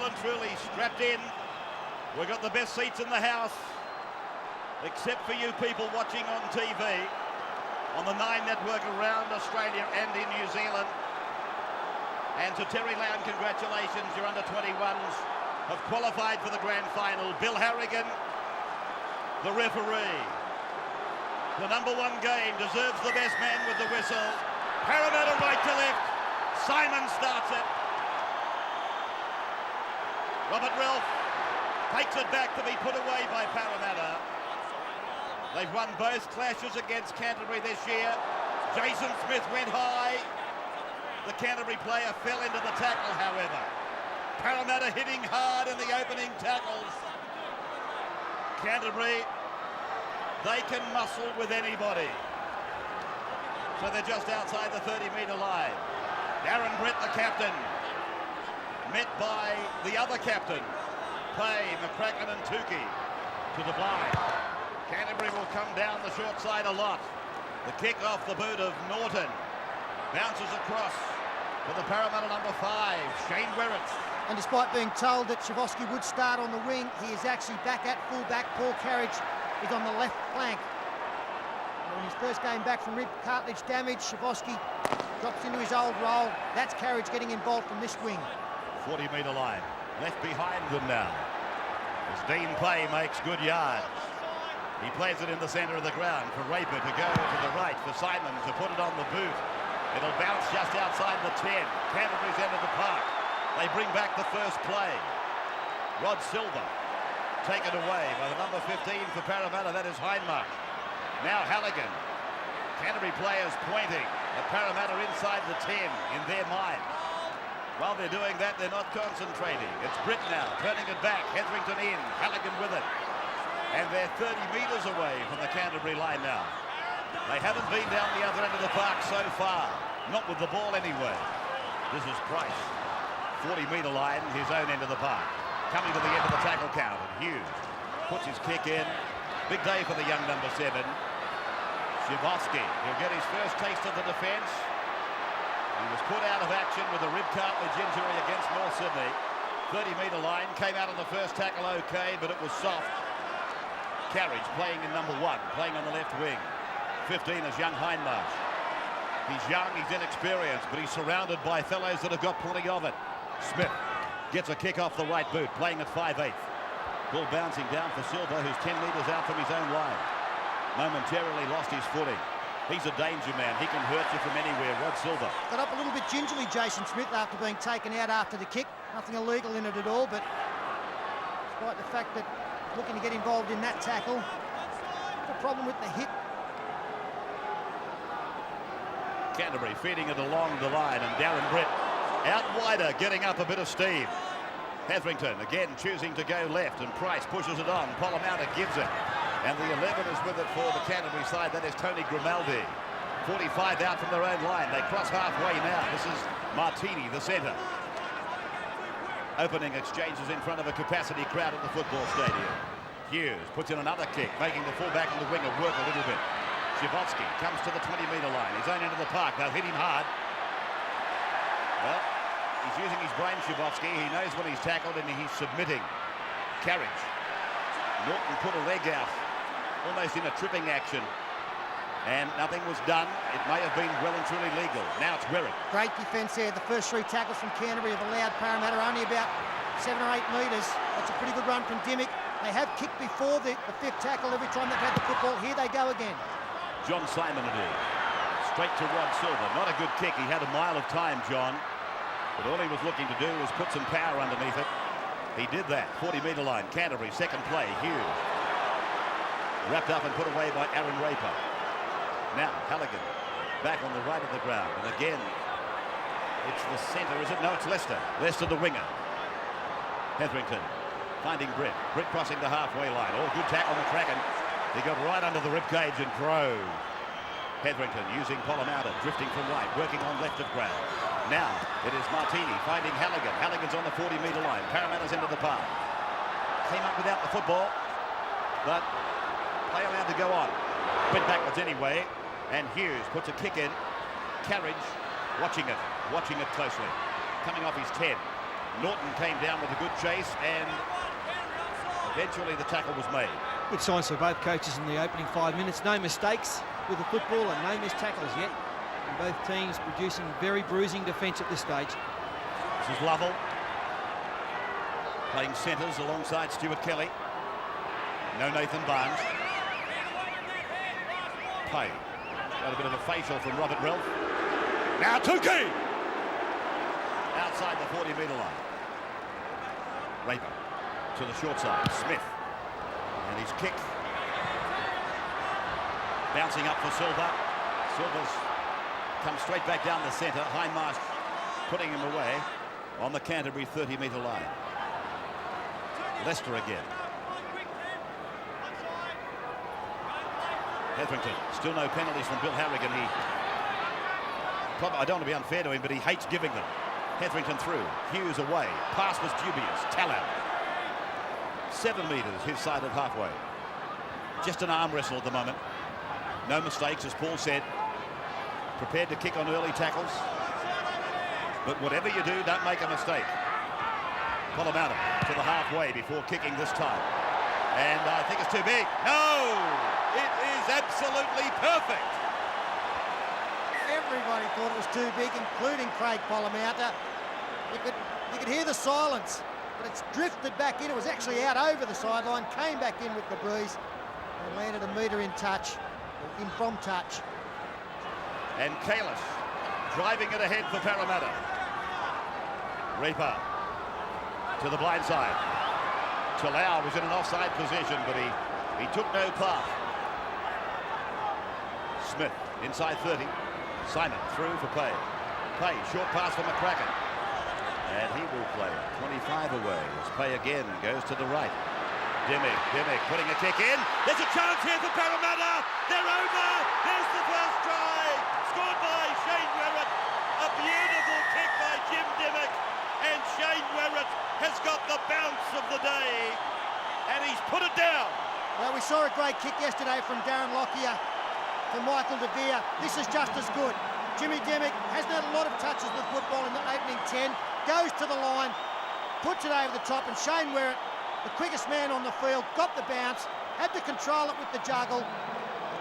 well and truly strapped in. We've got the best seats in the house, except for you people watching on TV, on the 9 network around Australia and in New Zealand. And to Terry Lown, congratulations, your under-21s have qualified for the grand final. Bill Harrigan, the referee. The number 1 game deserves the best man with the whistle. Parramatta right to left. Simon starts it. Robert Ralph takes it back to be put away by Parramatta. They've won both clashes against Canterbury this year. Jason Smith went high. The Canterbury player fell into the tackle, however. Parramatta hitting hard in the opening tackles. Canterbury, they can muscle with anybody. So they're just outside the 30-metre line. Darren Brett, the captain, met by the other captain, Pay, McCracken and Tukey to the blind. Canterbury will come down the short side a lot. The kick off the boot of Norton. Bounces across to the Parramatta number 5, Shane Werrett. And despite being told that Shavosky would start on the wing, he is actually back at full-back. Paul Carriage is on the left flank. In his first game back from rib cartilage damage, Shavosky drops into his old role. That's Carriage getting involved from this wing. 40-metre line, left behind them now. As Dean Play makes good yards. He plays it in the centre of the ground for Raper to go to the right, for Simon to put it on the boot. It'll bounce just outside the 10. Canterbury's end of the park. They bring back the first play. Rod Silver taken away by the number 15 for Parramatta. That is Hindmark. Now Halligan. Canterbury players pointing at Parramatta inside the 10 in their mind. While they're doing that, they're not concentrating. It's Britt now turning it back. Hetherington in. Halligan with it. And they're 30 metres away from the Canterbury line now. They haven't been down the other end of the park so far. Not with the ball anyway. This is Price. 40-metre line, his own end of the park. Coming to the end of the tackle count. And Hughes puts his kick in. Big day for the young number 7. Shavosky, he'll get his first taste of the defence. He was put out of action with a rib cartilage injury against North Sydney. 30-metre line, came out on the first tackle okay, but it was soft. Carriage playing in number 1, playing on the left wing. 15 is young Hindmarsh. He's young, he's inexperienced, but he's surrounded by fellows that have got plenty of it. Smith gets a kick off the right boot, playing at 5/8. Ball bouncing down for Silver, who's 10 metres out from his own line. Momentarily lost his footing. He's a danger man. He can hurt you from anywhere. Rod Silver. Got up a little bit gingerly, Jason Smith, after being taken out after the kick. Nothing illegal in it at all, but despite the fact that looking to get involved in that tackle, the problem with the hit. Canterbury feeding it along the line, and Darren Brett out wider, getting up a bit of steam. Hetherington again choosing to go left, and Price pushes it on. Parramatta gives it, and the 11 is with it for the Canterbury side. That is Tony Grimaldi. 45 out from their own line. They cross halfway now. This is Martini, the centre. Opening exchanges in front of a capacity crowd at the football stadium. Hughes puts in another kick, making the fullback and the winger work a little bit. Shavosky comes to the 20-metre line. His own end of the park. They'll hit him hard. Well, he's using his brain, Shavosky. He knows when he's tackled and he's submitting. Carriage. Norton put a leg out, almost in a tripping action. And nothing was done. It may have been well and truly legal. Now it's Werrett. Great defence there. The first 3 tackles from Canterbury have allowed Parramatta only about 7 or 8 metres. That's a pretty good run from Dimmick. They have kicked before the 5th tackle every time they've had the football. Here they go again. John Simon it is. Straight to Rod Silver. Not a good kick. He had a mile of time, John. But all he was looking to do was put some power underneath it. He did that. 40-metre line. Canterbury, second play. Hughes. Wrapped up and put away by Aaron Raper. Now, Halligan back on the right of the ground. And again, it's the centre, is it? No, it's Lester. Lester, the winger. Hetherington finding Britt. Britt crossing the halfway line. Oh, good tackle, McCracken. He got right under the ribcage and drove. Hetherington using Parramatta, drifting from right, working on left of ground. Now, it is Martini finding Halligan. Halligan's on the 40-metre line. Parramatta's into the park. Came up without the football, but play allowed to go on. Went backwards anyway. And Hughes puts a kick in. Carriage watching it closely. Coming off his 10. Norton came down with a good chase, and eventually the tackle was made. Good signs for both coaches in the opening 5 minutes. No mistakes with the football and no missed tackles yet. And both teams producing very bruising defence at this stage. This is Lovell playing centres alongside Stuart Kelly. No Nathan Barnes. Pay. Got a bit of a facial from Robert Relf. Now Tukey! Outside the 40-metre line. Raper to the short side. Smith. And his kick. Bouncing up for Silva. Silva's come straight back down the centre. Hindmarsh putting him away on the Canterbury 30-metre line. Leicester again. Hetherington, still no penalties from Bill Harrigan. I don't want to be unfair to him, but he hates giving them. Hetherington through, Hughes away, pass was dubious, Tallow. 7 metres his side of halfway. Just an arm wrestle at the moment. No mistakes, as Paul said. Prepared to kick on early tackles. But whatever you do, don't make a mistake. Parramatta to the halfway before kicking this time. And I think it's too big. No! It is absolutely perfect. Everybody thought it was too big, including Craig Parramatta. You could hear the silence, but it's drifted back in. It was actually out over the sideline, came back in with the breeze, and landed a metre in touch, in from touch. And Kalis driving it ahead for Parramatta. Reaper to the blind side. Talau was in an offside position, but he took no path. Smith inside 30. Simon through for Pay. Pay, short pass for McCracken. And he will play 25 away as Pay again goes to the right. Dimmick putting a kick in. There's a chance here for Parramatta. They're over. There's the first try. Scored by Shane Werrett. A beautiful kick by Jim Dimmick. And Shane Werrett has got the bounce of the day. And he's put it down. Well, we saw a great kick yesterday from Darren Lockyer to Michael De Vere. This is just as good. Jimmy Dimmick hasn't had a lot of touches with football in the opening 10. Goes to the line, puts it over the top, and Shane Werrett, the quickest man on the field, got the bounce, had to control it with the juggle,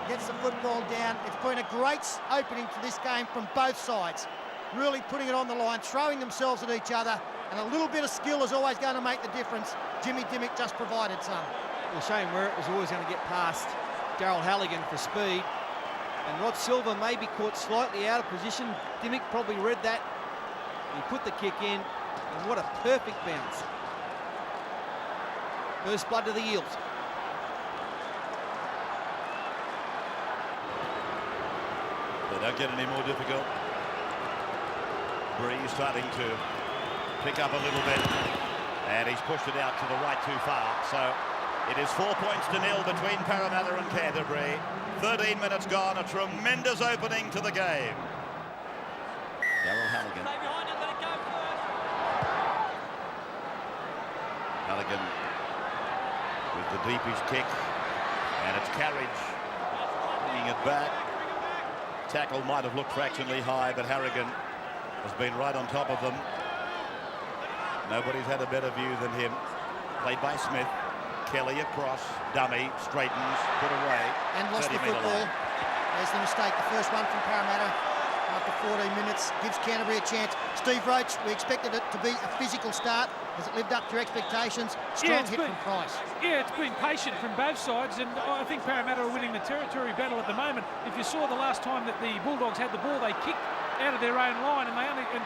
gets the football down. It's been a great opening to this game from both sides. Really putting it on the line, throwing themselves at each other, and a little bit of skill is always going to make the difference. Jimmy Dimmick just provided some. Well, Shane Werrett was always going to get past Daryl Halligan for speed. And Rod Silva may be caught slightly out of position. Dimmick probably read that. He put the kick in, and what a perfect bounce. First blood to the Eels. They don't get any more difficult. Bree starting to pick up a little bit, and he's pushed it out to the right too far. So it is 4 points to 0 between Parramatta and Canterbury. 13 minutes gone, a tremendous opening to the game. Daryl Halligan. Halligan with the deepest kick, and it's Carriage bringing it back. Tackle might have looked fractionally high, but Harrigan has been right on top of them. Nobody's had a better view than him. Played by Smith. Kelly across, dummy, straightens, put away. And lost the football. There's the mistake, the first one from Parramatta after 14 minutes. Gives Canterbury a chance. Steve Roach, we expected it to be a physical start. Has it lived up to your expectations? Strong hit from Price. Yeah, it's been patient from both sides, and I think Parramatta are winning the territory battle at the moment. If you saw the last time that the Bulldogs had the ball, they kicked out of their own line, and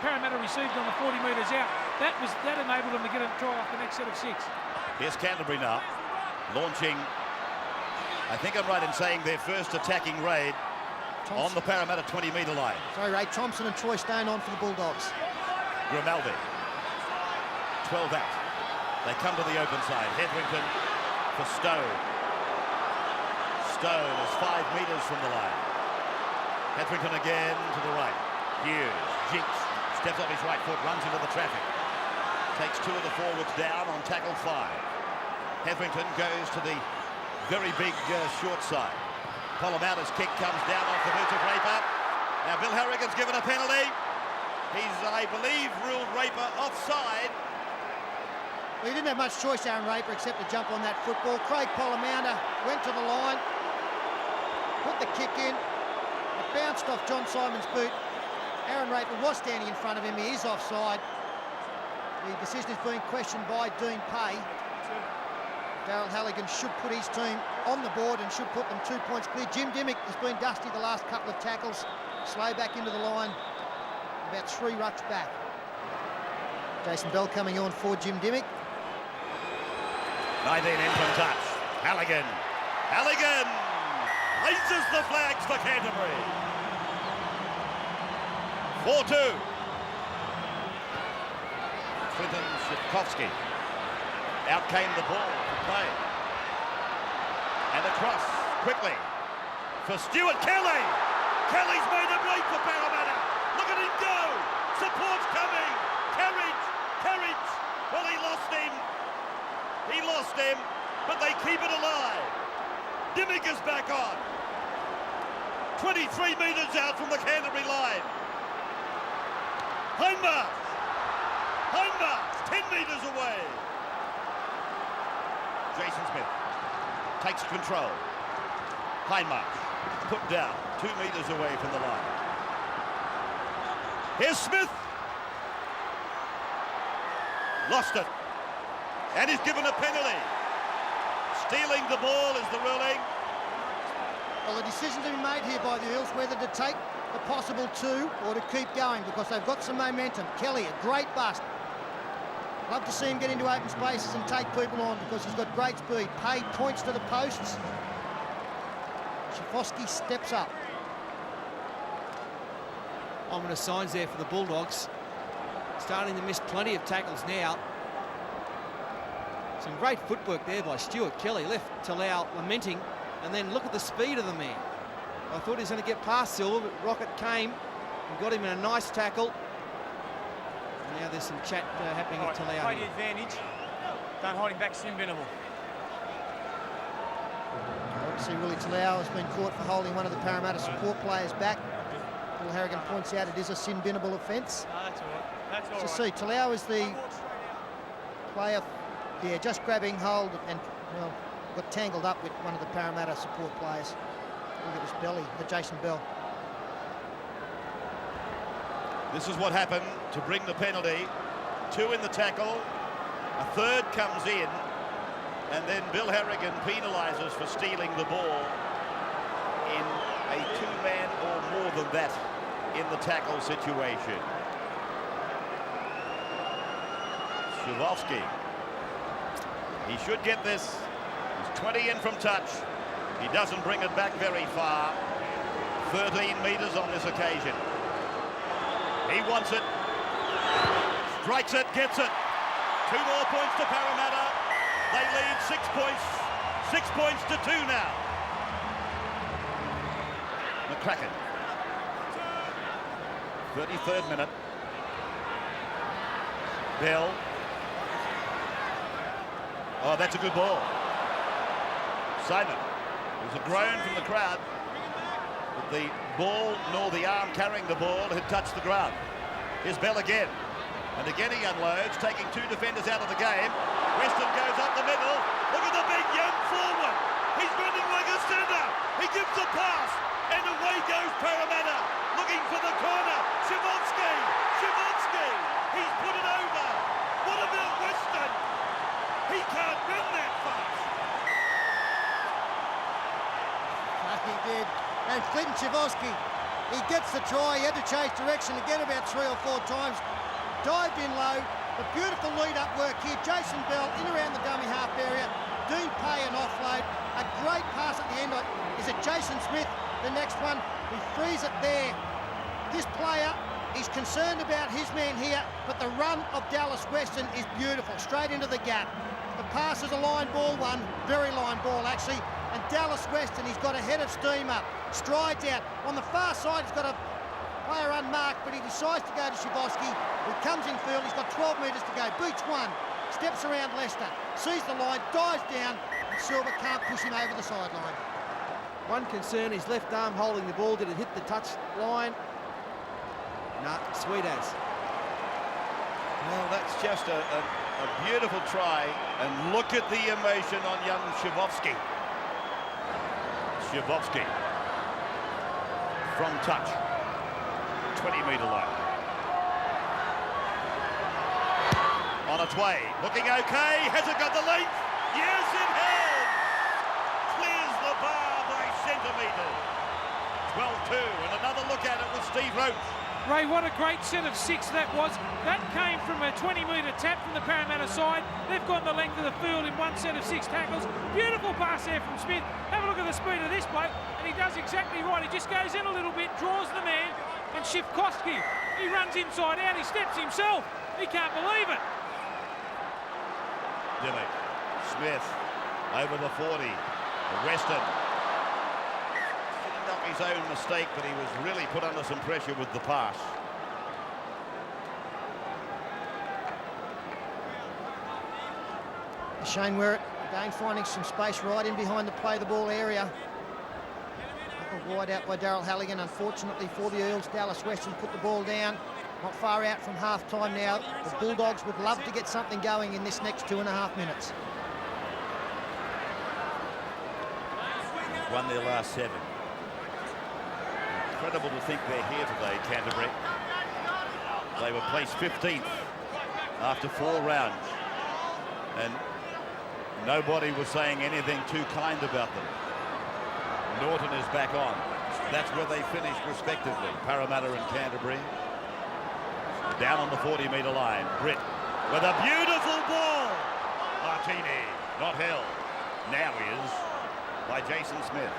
Parramatta received on the 40 metres out. That enabled them to get a try off the next set of 6. Here's Canterbury now, launching, I think I'm right in saying, their first attacking raid on the Parramatta 20-metre line. Sorry, Ray, Thompson and Troy Stone on for the Bulldogs. Grimaldi, 12 out. They come to the open side. Hetherington for Stone. Stone is 5 metres from the line. Hetherington again to the right. Hughes, jinks, steps off his right foot, runs into the traffic. Takes 2 of the forwards down on tackle 5. Hetherington goes to the very big short side. Parramatta's kick comes down off the boots of Raper. Now Bill Harrigan's given a penalty. He's, I believe, ruled Raper offside. Well, he didn't have much choice, Aaron Raper, except to jump on that football. Craig Polamander went to the line, put the kick in. It bounced off John Simon's boot. Aaron Raper was standing in front of him. He is offside. The decision is being questioned by Dean Pay. Darryl Halligan should put his team on the board and should put them 2 points clear. Jim Dimmick has been dusty the last couple of tackles. Slow back into the line, about 3 rucks back. Jason Bell coming on for Jim Dimmick. 19 in from touch. Halligan. Halligan raises the flags for Canterbury. 4-2. Clinton Sitkovsky. Out came the ball for play. And across quickly for Stuart Kelly. Kelly's made a break for Parramatta. Look at him go. Support's coming. Carriage. Well, he lost him. He lost him, but they keep it alive. Dimmick is back on. 23 metres out from the Canterbury line. Hindmarch, 10 metres away. Jason Smith takes control. Hindmarch, put down, 2 metres away from the line. Here's Smith. Lost it. And he's given a penalty. Stealing the ball is the ruling. Well, the decision to be made here by the Eels whether to take the possible 2 or to keep going because they've got some momentum. Kelly, a great bust. Love to see him get into open spaces and take people on because he's got great speed. Pay points to the posts. Shafosky steps up. Ominous signs there for the Bulldogs. Starting to miss plenty of tackles now. Some great footwork there by Stuart Kelly. Left Talau lamenting, and then look at the speed of the man. I thought he was going to get past Silver, but Rocket came and got him in a nice tackle. And now there's some chat happening at Talau. Play the advantage. Don't hold him back, Sim Venable. Obviously, Willie Talau has been caught for holding one of the Parramatta support players back. Paul Harrigan points out it is a sin-binnable offence. No, that's all right. That's all So right. see, Talau is the player, just grabbing hold and, well, got tangled up with one of the Parramatta support players. I think it was Belly, Jason Bell. This is what happened to bring the penalty. 2 in the tackle. A third comes in. And then Bill Harrigan penalises for stealing the ball in a 2-man or more than that in the tackle situation. Shuvovsky. He should get this. He's 20 in from touch. He doesn't bring it back very far. 13 metres on this occasion. He wants it. Strikes it, gets it. 2 more points to Parramatta. They lead 6 points. 6 points to 2 now. McCracken. 33rd minute. Bell. Oh, that's a good ball. Simon. There's a groan from the crowd. But the ball, nor the arm carrying the ball, had touched the ground. Here's Bell again. And again he unloads, taking 2 defenders out of the game. Weston goes up the middle. Look at the big young forward. He's running like a centre. He gives the pass. And away goes Parramatta. Looking for the corner. Shivonsky. He's put it over. What about Weston? He can't run that fast. He did. And Clinton Shivosky, he gets the try. He had to change direction again about 3 or 4 times. Dived in low. The beautiful lead-up work here. Jason Bell in around the dummy half area. Dean Pay an offload. A great pass at the end. Is it Jason Smith? The next one. He frees it there. This player, he's concerned about his man here, but the run of Dallas Weston is beautiful. Straight into the gap. The pass is a line ball one. Very line ball, actually. And Dallas Weston, he's got a head of steam up. Strides out. On the far side, he's got a player unmarked, but he decides to go to Shivosky. He comes in field. He's got 12 metres to go. Beats one. Steps around Lester. Sees the line. Dives down. And Silver can't push him over the sideline. One concern, his left arm holding the ball. Did it hit the touch line? Nah, sweet as. Well, that's just a A beautiful try, and look at the emotion on young Shivovsky. Shivovsky from touch, 20-metre line. On its way, looking okay, has it got the length? Yes, it has! Clears the bar by centimetres. 12-2, and another look at it with Steve Roach. Ray, what a great set of 6 that was. That came from a 20-metre tap from the Parramatta side. They've gone the length of the field in one set of 6 tackles. Beautiful pass there from Smith. Have a look at the speed of this bloke, and he does exactly right. He just goes in a little bit, draws the man, and Shivkovsky, he runs inside out, he steps himself. He can't believe it. Dimmick, Smith, over the 40, Weston. Not his own mistake, but he was really put under some pressure with the pass. Shane Werrett again finding some space right in behind the play the ball area. Wide out by Daryl Halligan. Unfortunately for the Eels, Dallas Weston put the ball down. Not far out from half-time now. The Bulldogs would love to get something going in this next 2.5 minutes. Won their last 7. Incredible to think they're here today, Canterbury. They were placed 15th after 4 rounds, and nobody was saying anything too kind about them. Norton is back on. That's where they finished respectively, Parramatta and Canterbury. Down on the 40-metre line, Britt with a beautiful ball. Martini, not held. Now is by Jason Smith.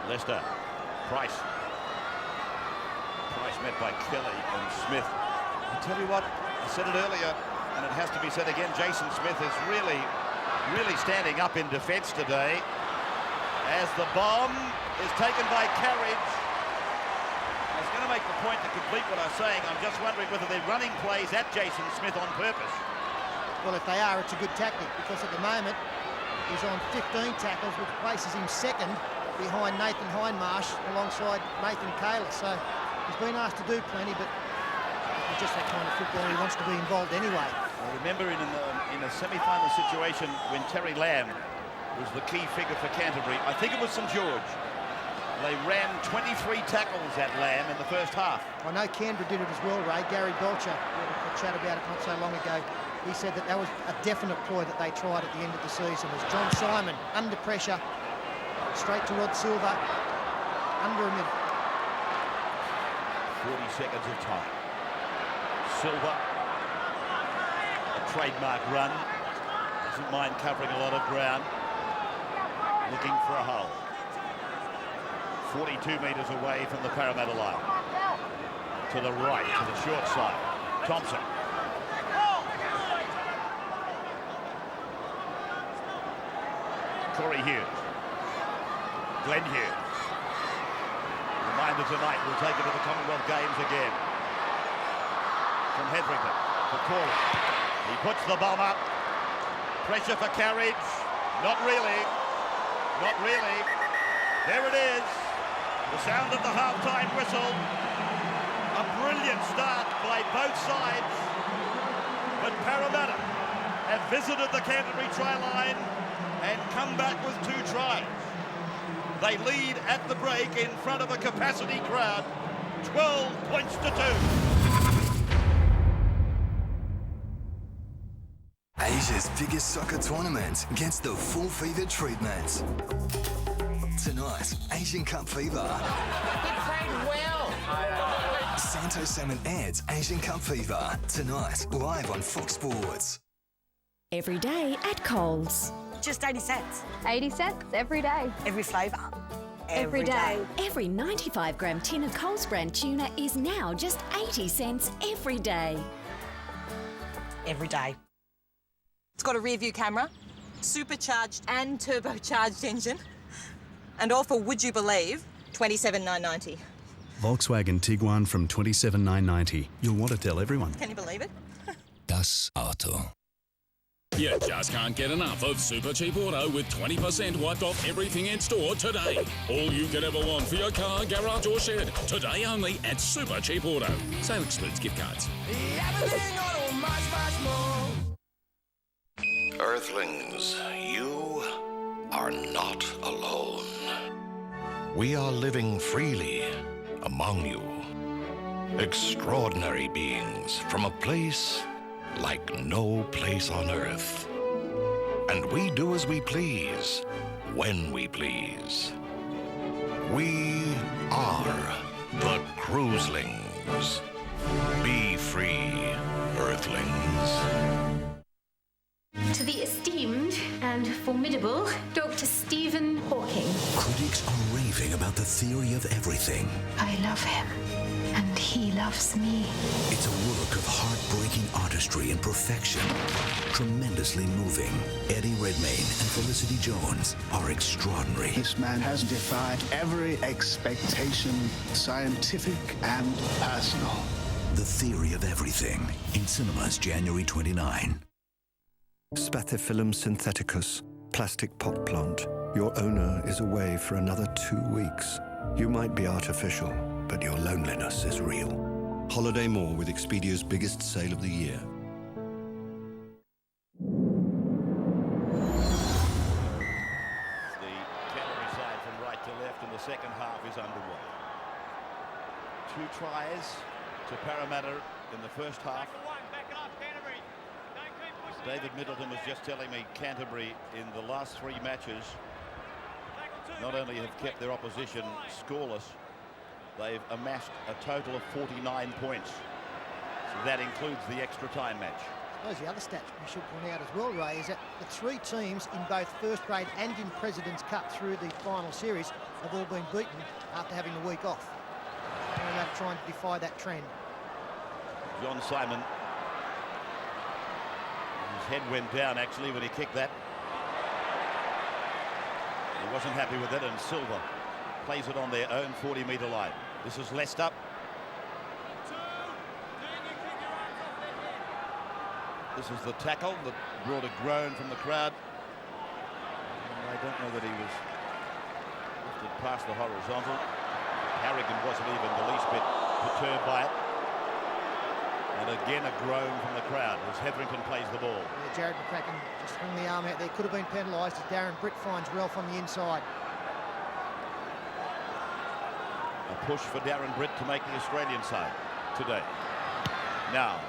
Leicester, Price. Price met by Kelly and Smith. I tell you what, I said it earlier, and it has to be said again, Jason Smith is really standing up in defence today. As the bomb is taken by Carriage. I was going to make the point to complete what I was saying. I'm just wondering whether they're running plays at Jason Smith on purpose. Well, if they are, it's a good tactic, because at the moment he's on 15 tackles, which places him second behind Nathan Hindmarsh alongside Nathan Kaler. So he's been asked to do plenty, but it's just that kind of football. He wants to be involved anyway. I remember in a semi-final situation when Terry Lamb was the key figure for Canterbury. I think it was St George. They ran 23 tackles at Lamb in the first half. I know Canberra did it as well, Ray. Gary Belcher, we had a chat about it not so long ago. He said that was a definite ploy that they tried at the end of the season. As John Simon, under pressure, straight to Rod Silver, under a minute. 40 seconds of time. Silver, a trademark run. Doesn't mind covering a lot of ground. Looking for a hole. 42 metres away from the Parramatta line. To the right, to the short side. Thompson. Corey Hughes. Glenn Hughes. Reminder tonight, we'll take it to the Commonwealth Games again. From Hetherington for Corey. He puts the bomb up. Pressure for Carriage. Not really. Not really. There it is. The sound of the half-time whistle. A brilliant start by both sides. But Parramatta have visited the Canterbury try line and come back with 2 tries. They lead at the break in front of a capacity crowd. 12 points to 2. Asia's biggest soccer tournament gets the full fever treatment. Tonight, Asian Cup Fever. He played well. Santo Salmon adds Asian Cup Fever. Tonight, live on Fox Sports. Every day at Coles. Just 80 cents. 80 cents every day. Every flavour. Every day. Every 95-gram tin of Coles brand tuna is now just 80 cents every day. Every day. It's got a rear view camera, supercharged and turbocharged engine, and all for, would you believe, $27,990. Volkswagen Tiguan from $27,990. You'll want to tell everyone. Can you believe it? Das Auto. You just can't get enough of Super Cheap Auto with 20% wiped off everything in store today. All you could ever want for your car, garage or shed. Today only at Super Cheap Auto. Sale excludes gift cards. Everything auto, much, much more. Earthlings, you are not alone. We are living freely among you. Extraordinary beings from a place like no place on earth. And we do as we please, when we please. We are the Cruiselings. Be free, Earthlings. To the esteemed and formidable Dr. Stephen Hawking. Critics are raving about the theory of everything. I love him, and he loves me. It's a work of heartbreaking artistry and perfection. Tremendously moving. Eddie Redmayne and Felicity Jones are extraordinary. This man has defied every expectation, scientific and personal. The Theory of Everything, in cinemas January 29. Spathiphyllum syntheticus, plastic pot plant. Your owner is away for another 2 weeks. You might be artificial, but your loneliness is real. Holiday more with Expedia's biggest sale of the year. The Canterbury side from right to left in the second half is underway. 2 tries to Parramatta in the first half. David Middleton was just telling me Canterbury in the last 3 matches not only have kept their opposition scoreless, they've amassed a total of 49 points. So that includes the extra time match. I suppose the other stats we should point out as well, Ray, is that the 3 teams in both first grade and in President's Cup through the final series have all been beaten after having the week off. They're trying to defy that trend. John Simon, his head went down actually when he kicked that. He wasn't happy with it, and Silva plays it on their own 40-metre line. This is lessed up. This is the tackle that brought a groan from the crowd. I don't know that he was lifted past the horizontal. Harrigan wasn't even the least bit perturbed by it. And again a groan from the crowd as Hetherington plays the ball. Yeah, Jared McCracken just hung the arm out there. Could have been penalised as Darren Britt finds Ralph on the inside. A push for Darren Britt to make the Australian side today. Now,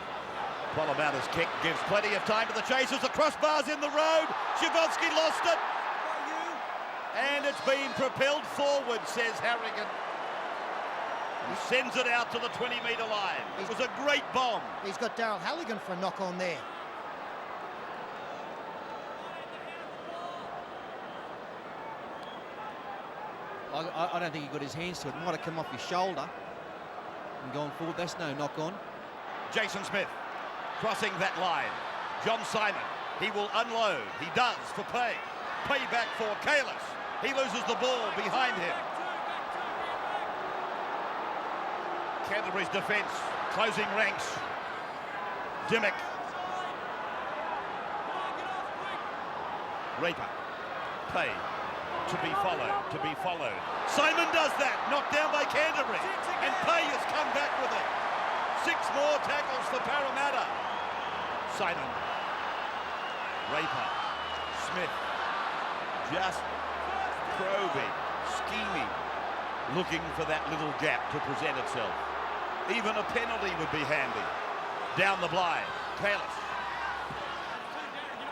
Parramatta's kick gives plenty of time to the chasers. The crossbar's in the road. Shivovsky lost it. And it's been propelled forward, says Harrigan. He sends it out to the 20-metre line. It was a great bomb. He's got Daryl Halligan for a knock on there. I don't think he got his hands to it. Might have come off his shoulder and gone forward. That's no knock on. Jason Smith crossing that line. John Simon, he will unload. He does for pay. Payback for Kalis. He loses the ball behind him. Canterbury's defence closing ranks. Dimmick. Raper. Pay. To be followed. Simon does that. Knocked down by Canterbury. And Pay has come back with it. 6 more tackles for Parramatta. Simon. Raper. Smith. Just probing, scheming, looking for that little gap to present itself. Even a penalty would be handy. Down the blind. Kalis.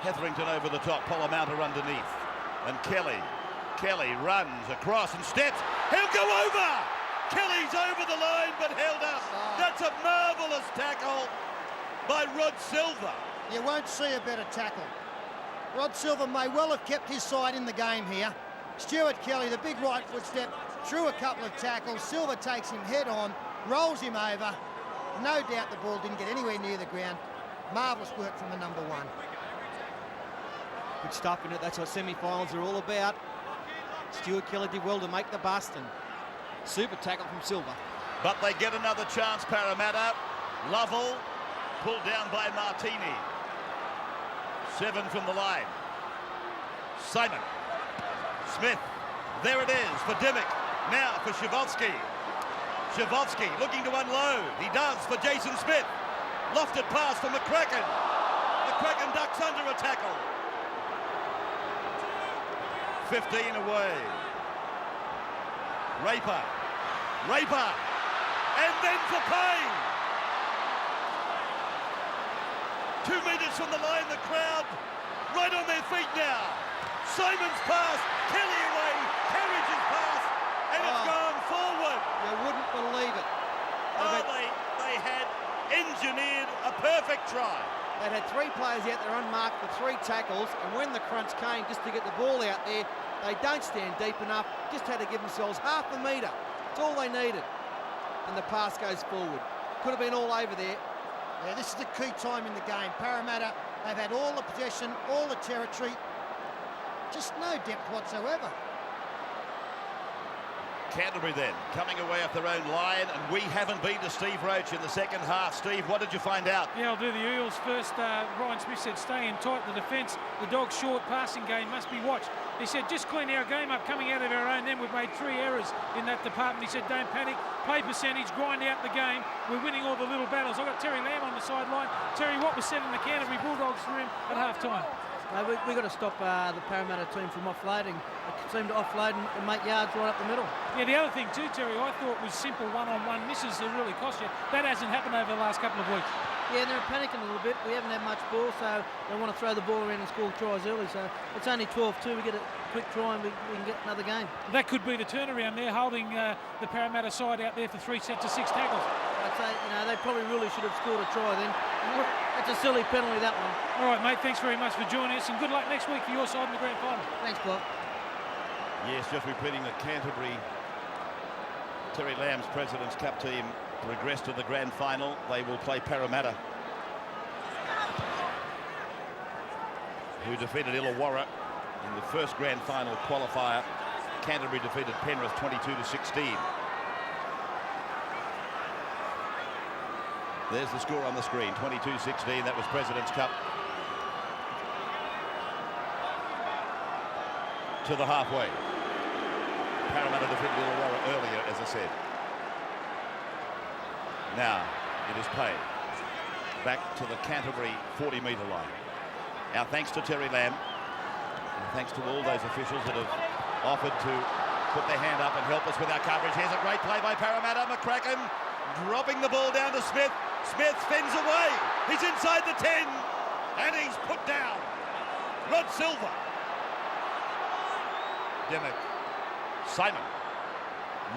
Hetherington over the top. Parramatta underneath. And Kelly runs across and steps. He'll go over! Kelly's over the line but held up. That's a marvellous tackle by Rod Silva. You won't see a better tackle. Rod Silva may well have kept his side in the game here. Stuart Kelly, the big right foot step, through a couple of tackles. Silva takes him head on, rolls him over. No doubt the ball didn't get anywhere near the ground. Marvellous work from the number 1. Good stuff in it. That's what semi-finals are all about. Stuart Kelly did well to make the bust, and super tackle from Silva. But they get another chance, Parramatta. Lovell pulled down by Martini. 7 from the line. Simon. Smith. There it is for Dimmick. Now for Shivovsky. Shivovsky looking to unload. He does for Jason Smith. Lofted pass for McCracken. McCracken ducks under a tackle. 15 away. Raper, and then for Payne. 2 metres from the line, the crowd right on their feet now. Simon's pass, Kelly away, Carriage's pass, and it's gone forward. You wouldn't believe it. They had engineered a perfect try. They had 3 players out there unmarked for 3 tackles, and when the crunch came just to get the ball out there, they don't stand deep enough, just had to give themselves half a metre. That's all they needed. And the pass goes forward. Could have been all over there. Yeah, this is the key time in the game. Parramatta, they've had all the possession, all the territory, just no depth whatsoever. Canterbury then, coming away off their own line, and we haven't been to Steve Roach in the second half. Steve, what did you find out? Yeah, I'll do the Eels first. Ryan Smith said stay in tight the defence. The Dogs' short passing game must be watched. He said just clean our game up coming out of our own. Then we've made 3 errors in that department. He said don't panic, play percentage, grind out the game. We're winning all the little battles. I've got Terry Lamb on the sideline. Terry, what was said in the Canterbury Bulldogs room at half-time? We've got to stop the Parramatta team from offloading. They seem to offload and make yards right up the middle. Yeah, the other thing too, Terry, I thought was simple one-on-one misses that really cost you. That hasn't happened over the last couple of weeks. Yeah, they're panicking a little bit. We haven't had much ball, so they want to throw the ball around and score tries early. So it's only 12-2. We get a quick try and we can get another game. That could be the turnaround there, holding the Parramatta side out there for 3 sets of 6 tackles. I'd say, they probably really should have scored a try then. That's a silly penalty, that one. All right, mate, thanks very much for joining us, and good luck next week for your side in the grand final. Thanks, Bob. Yes, just repeating that Canterbury, Terry Lamb's President's Cup team progressed to the grand final. They will play Parramatta, who defeated Illawarra in the first grand final qualifier. Canterbury defeated Penrith 22-16. There's the score on the screen, 22-16. That was President's Cup. To the halfway. Parramatta defeated Illawarra earlier, as I said. Now it is Payne back to the Canterbury 40-metre line. Our thanks to Terry Lamb, and thanks to all those officials that have offered to put their hand up and help us with our coverage. Here's a great play by Parramatta. McCracken dropping the ball down to Smith. Smith spins away. He's inside the 10, and he's put down. Rod Silver. Dimmock. Simon.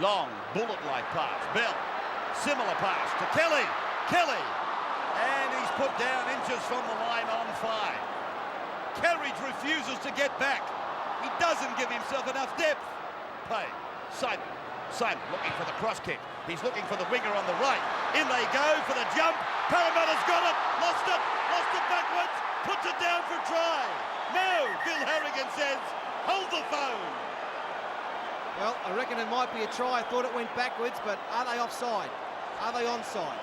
Long, bullet-like pass. Bell. Similar pass to Kelly. Kelly. And he's put down inches from the line on 5. Carriage refuses to get back. He doesn't give himself enough depth. Payne. Simon. Simon looking for the cross kick. He's looking for the winger on the right. In they go for the jump. Parramatta's got it. Lost it backwards. Puts it down for try. No, Bill Harrigan says, hold the phone. Well, I reckon it might be a try. I thought it went backwards, but are they offside? Are they onside?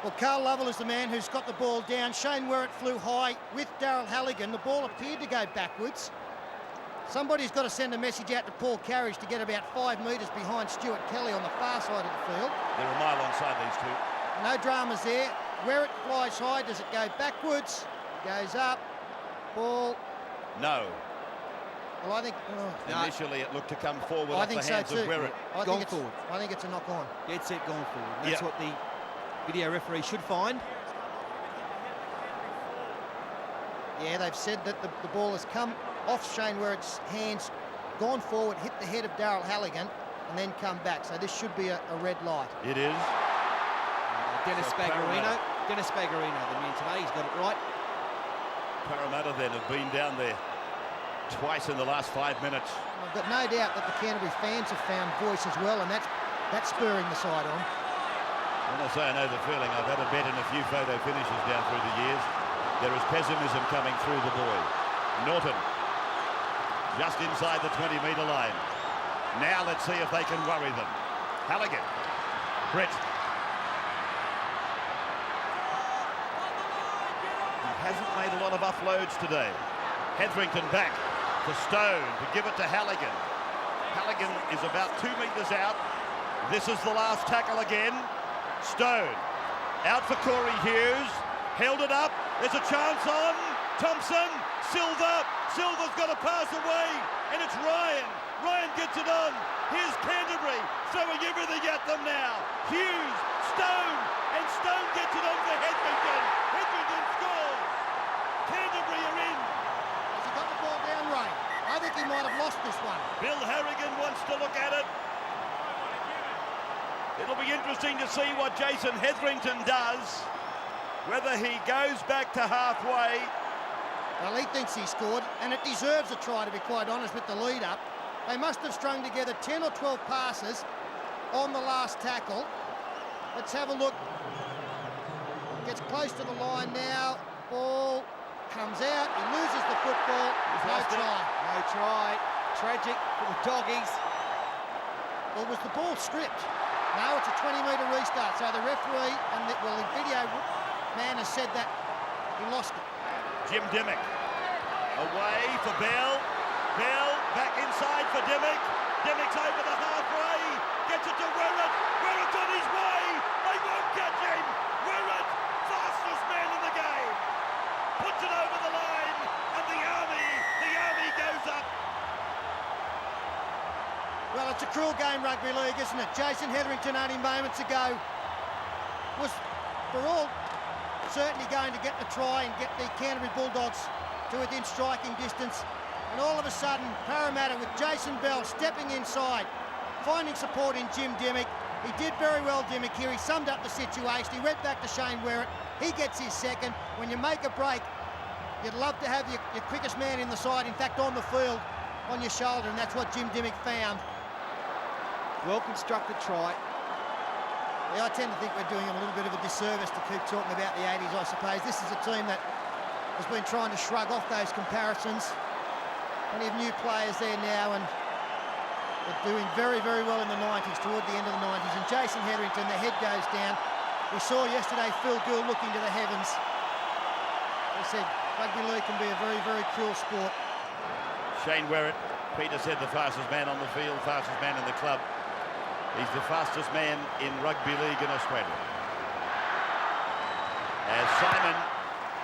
Well, Carl Lovell is the man who's got the ball down. Shane Werrett flew high with Daryl Halligan. The ball appeared to go backwards. Somebody's got to send a message out to Paul Carriage to get about 5 metres behind Stuart Kelly on the far side of the field. They're a mile onside, these two. No dramas there. Werrett flies high. Does it go backwards? Goes up. Ball. No. Well, I think... Initially, it looked to come forward I off think the hands so too. of Werrett. I think it's a knock on. Dead set gone forward. That's what the video referee should find. Yeah, they've said that the ball has come off Shane Werrett's hands, gone forward, hit the head of Daryl Halligan, and then come back. So this should be a red light. It is. Dennis Spagherino, the man today, he's got it right. Parramatta then have been down there twice in the last 5 minutes. I've got no doubt that the Canterbury fans have found voice as well, and that's spurring the side on. When I say I know the feeling, I've had a bet in a few photo finishes down through the years. There is pessimism coming through the boys. Norton, just inside the 20-metre line. Now let's see if they can worry them. Halligan, Brett. He hasn't made a lot of offloads today. Hetherington back to Stone to give it to Halligan. Halligan is about 2 metres out. This is the last tackle again. Stone out for Corey Hughes. Held it up. There's a chance on Thompson, Silver's got to pass away, and it's Ryan. Ryan gets it on. Here's Canterbury throwing everything at them now. Hughes, Stone, and Stone gets it on for Hetherington. Hetherington scores. Canterbury are in. Has he got the ball down, Ray? I think he might have lost this one. Bill Harrigan wants to look at it. It'll be interesting to see what Jason Hetherington does, whether he goes back to halfway. Well, he thinks he scored, and it deserves a try, to be quite honest, with the lead-up. They must have strung together 10 or 12 passes on the last tackle. Let's have a look. Gets close to the line now. Ball comes out. He loses the football. No try. No try. Tragic for the doggies. Well, was the ball stripped? No, it's a 20-metre restart. So the referee and the video man has said that he lost it. Jim Dimmick away for Bell. Bell back inside for Dimmick. Dimmick's over the halfway. Gets it to Werrett. Werrett's on his way. They won't catch him. Werrett, fastest man in the game. Puts it over the line, and the army goes up. Well, it's a cruel game, rugby league, isn't it? Jason Hetherington only moments ago was, for all, certainly going to get the try and get the Canterbury Bulldogs to within striking distance. And all of a sudden, Parramatta with Jason Bell stepping inside, finding support in Jim Dimmick. He did very well, Dimmick, here. He summed up the situation. He went back to Shane Werrett. He gets his second. When you make a break, you'd love to have your quickest man in the side, in fact, on the field, on your shoulder, and that's what Jim Dimmick found. Well-constructed try. Yeah, I tend to think we're doing him a little bit of a disservice to keep talking about the 80s, I suppose. This is a team that has been trying to shrug off those comparisons. Plenty of new players there now, and they're doing very, very well in the 90s, toward the end of the 90s. And Jason Hetherington, the head goes down. We saw yesterday Phil Gould looking to the heavens. He said rugby league can be a very, very cruel sport. Shane Werrett, Peter said the fastest man on the field, fastest man in the club. He's the fastest man in rugby league in Australia. As Simon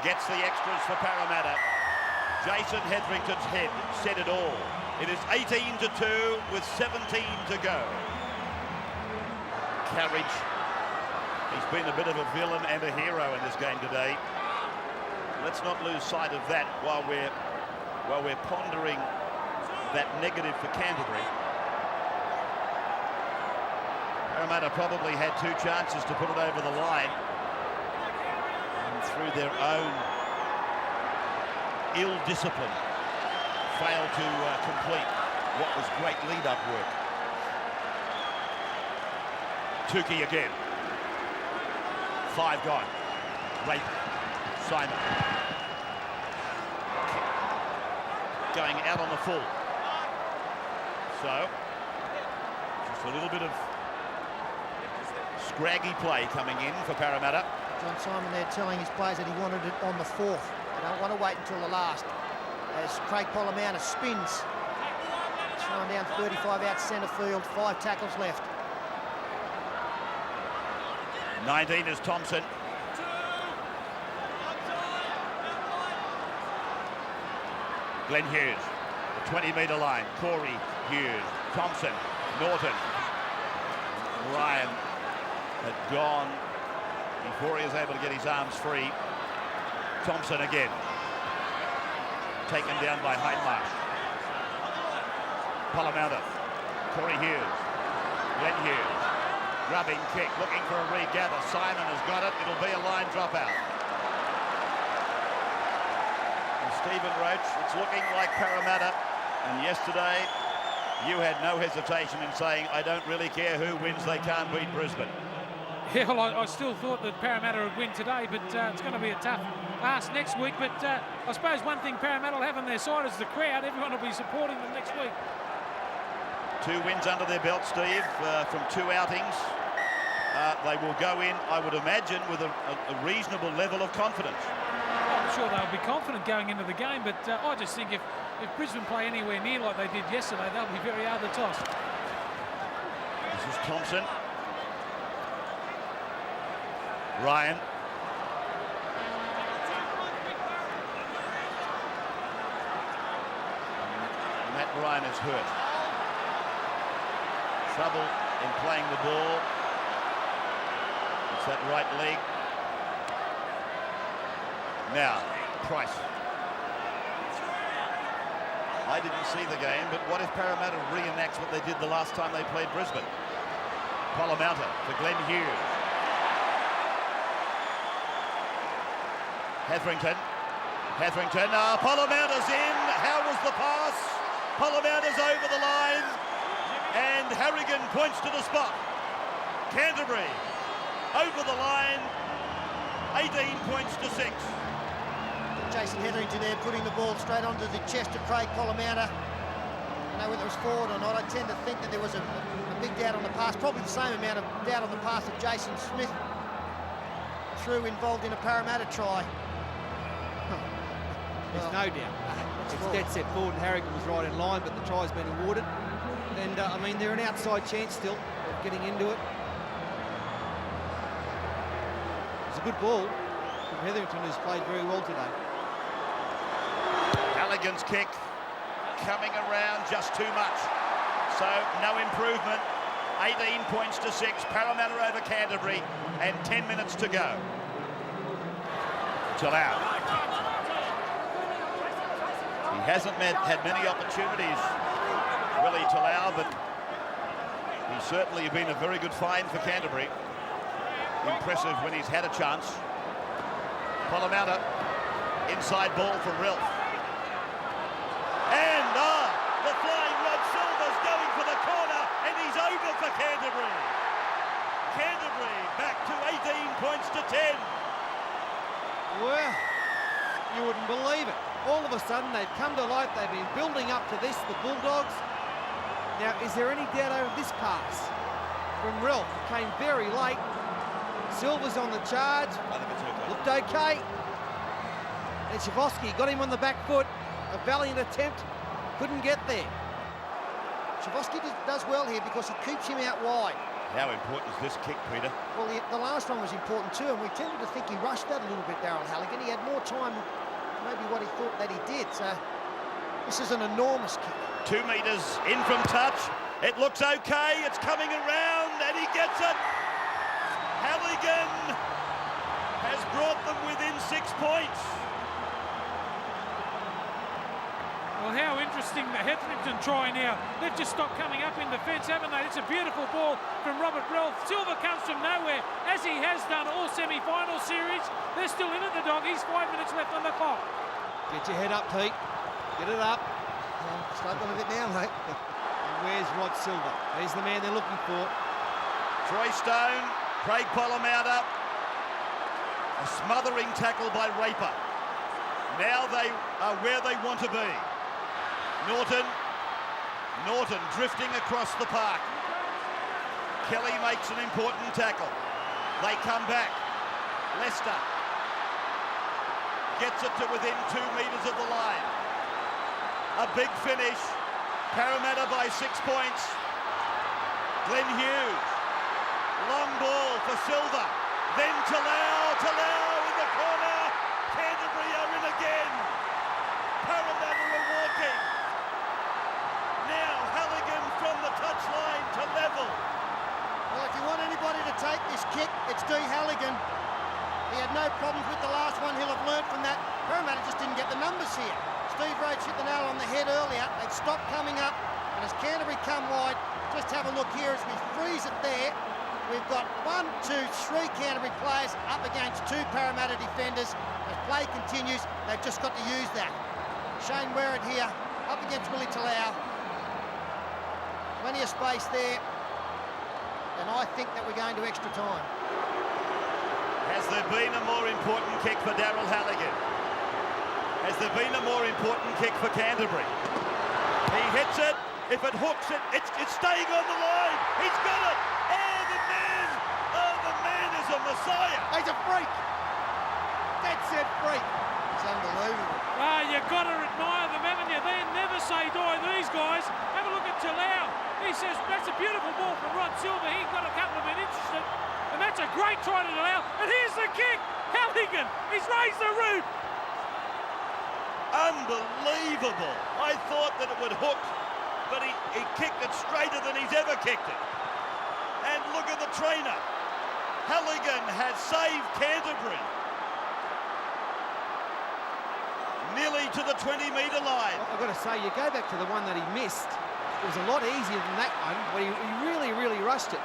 gets the extras for Parramatta, Jason Hetherington's head said it all. It is 18-2 with 17 to go. Carriage, he's been a bit of a villain and a hero in this game today. Let's not lose sight of that while we're pondering that negative for Canterbury. Parramatta probably had two chances to put it over the line, and through their own ill discipline failed to complete what was great lead-up work. Tukey again. 5 gone. Rape. Simon. Going out on the full. So, just a little bit of scraggy play coming in for Parramatta. John Simon there telling his players that he wanted it on the 4th. They don't want to wait until the last. As Craig Polamauna spins. Thrown down 35 out centre field, 5 tackles left. 19 is Thompson. Glenn Hughes, the 20-metre line. Corey Hughes, Thompson, Norton. Ryan had gone before he was able to get his arms free. Thompson again. Taken down by Hindmarsh. Polamauna. Corey Hughes. Glenn Hughes. Grubbing kick, looking for a regather. Simon has got it. It'll be a line dropout. And Stephen Roach, it's looking like Parramatta. And yesterday, you had no hesitation in saying, I don't really care who wins, they can't beat Brisbane. Yeah, well, I still thought that Parramatta would win today, but it's going to be a tough ask next week. But I suppose one thing Parramatta will have on their side is the crowd. Everyone will be supporting them next week. 2 wins under their belt, Steve, from 2 outings. They will go in, I would imagine, with a reasonable level of confidence. I'm sure they'll be confident going into the game, but I just think if Brisbane play anywhere near like they did yesterday, they'll be very hard to toss. This is Thompson. Ryan. Matt Ryan is hurt. Trouble in playing the ball. It's that right leg. Now, Price. I didn't see the game, but what if Parramatta reenacts what they did the last time they played Brisbane? Parramatta to Glenn Hughes. Hetherington. Parramatta's in. How was the pass? Parramatta's over the line. And Harrigan points to the spot. Canterbury over the line. 18 points to 6. Jason Hetherington there putting the ball straight onto the chest of Craig Parramatta. I know whether it was forward or not. I tend to think that there was a big doubt on the pass, probably the same amount of doubt on the pass that Jason Smith threw involved in a Parramatta try. There's no doubt. It's dead set forward and Harrigan was right in line, but the try's been awarded. And, I mean, they're an outside chance still of getting into it. It's a good ball from Hetherington, who's played very well today. Halligan's kick coming around just too much. So no improvement. 18 points to 6. Parramatta over Canterbury and 10 minutes to go. Talau. He hasn't had many opportunities, Willie Talau, but he's certainly been a very good find for Canterbury. Impressive when he's had a chance. Parramatta, inside ball from Rilf. And the flying Rod Silver's going for the corner, and he's over for Canterbury. Canterbury back to 18 points to 10. Well, you wouldn't believe it. All of a sudden, they've come to life. They've been building up to this, the Bulldogs. Now, is there any doubt over this pass from Rilf? It came very late. Silver's on the charge. I think it's okay. Looked okay. And Shavosky got him on the back foot. A valiant attempt. Couldn't get there. Shavosky does well here because he keeps him out wide. How important is this kick, Peter? Well, the last one was important too, and we tended to think he rushed that a little bit, Darryl Halligan. He had more time, maybe what he thought that he did. So this is an enormous kick. 2 metres in from touch. It looks okay. It's coming around, and he gets it. Halligan has brought them within 6 points. Well, how interesting the Hetherington try now. They've just stopped coming up in defence, haven't they? It's a beautiful ball from Robert Relf. Silver comes from nowhere, as he has done all semi-final series. They're still in it, the Doggies. 5 minutes left on the clock. Get your head up, Pete. Get it up. Struggling a bit now, mate. And where's Rod Silver? He's the man they're looking for. Troy Stone, Craig Parramatta. A smothering tackle by Raper. Now they are where they want to be. Norton drifting across the park. Kelly makes an important tackle. They come back. Lester gets it to within 2 metres of the line. A big finish. Parramatta by 6 points. Glenn Hughes. Long ball for Silver. Then Talau in the corner. Canterbury are in again. Parramatta are walking. Now Halligan from the touchline to level. Well, if you want anybody to take this kick, it's D. Halligan. He had no problems with the last one. He'll have learnt from that. Parramatta just didn't get the numbers here. Steve Rhodes hit the nail on the head earlier. They've stopped coming up. And as Canterbury come wide, just have a look here as we freeze it there. We've got 1, 2, 3 Canterbury players up against 2 Parramatta defenders. As play continues, they've just got to use that. Shane Werrett here, up against Willie Talau. Plenty of space there. And I think that we're going to extra time. Has there been a more important kick for Darryl Halligan? Has there been a more important kick for Canterbury? He hits it. If it hooks it, it's staying on the line. He's got it. The man is a messiah. He's a freak. Dead set freak. It's unbelievable. You've got to admire them, haven't you? They never say die, these guys. Have a look at Talau. He says, that's a beautiful ball from Rod Silver. He got a couple of men interested. And that's a great try to Talau. And here's the kick. Halligan, he's raised the root. Unbelievable. I thought that it would hook, but he kicked it straighter than he's ever kicked it. And look at the trainer. Halligan has saved Canterbury. Nearly to the 20-metre line. I've got to say, you go back to the one that he missed. It was a lot easier than that one, but he really, really rushed it.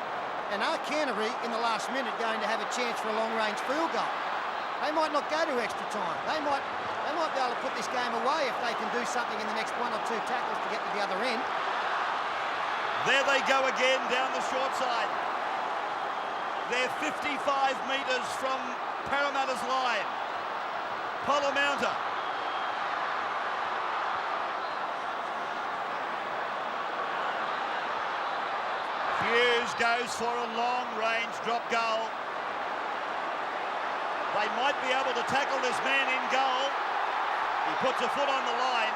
And are Canterbury in the last minute going to have a chance for a long-range field goal? They might not go to extra time. They might be able to put this game away if they can do something in the next 1 or 2 tackles to get to the other end. There they go again down the short side. They're 55 metres from Parramatta's line. Parramatta. Hughes goes for a long-range drop goal. They might be able to tackle this man in goal. He puts a foot on the line.